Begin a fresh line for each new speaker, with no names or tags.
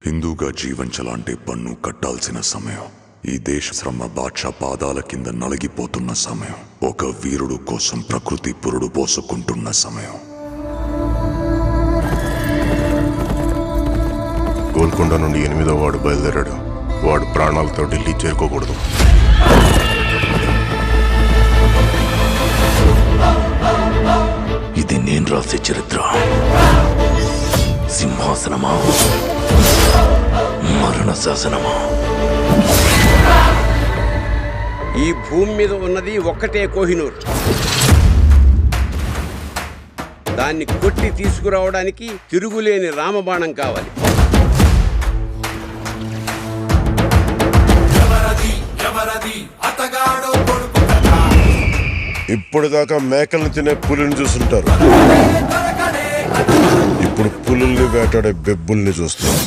హిందూగా జీవించాలంటే పన్ను కట్టాల్సిన సమయం. ఈ దేశ శ్రమ బాద్షా పాదాల కింద నలిగిపోతున్న సమయం. ఒక వీరుడు కోసం ప్రకృతి పురుడు పోసుకుంటున్న సమయం.
గోల్కొండ నుండి 8వ వాడు బయలుదేరాడు. వాడు ప్రాణాలతో ఢిల్లీ చేరుకోకూడదు.
ఇది నేను రాసే చరిత్ర. సింహాసనమా, మరణ శాసనమా?
ఈ భూమి మీద ఉన్నది ఒక్కటే కోహినూర్. దాన్ని కొట్టి తీసుకురావడానికి తిరుగులేని రామబాణం కావాలి.
ఇప్పటిదాకా మేకల్ని తినే పులిని చూస్తుంటారు. ఇప్పుడు పులుల్ని వేటాడే బెబ్బుల్ని చూస్తారు.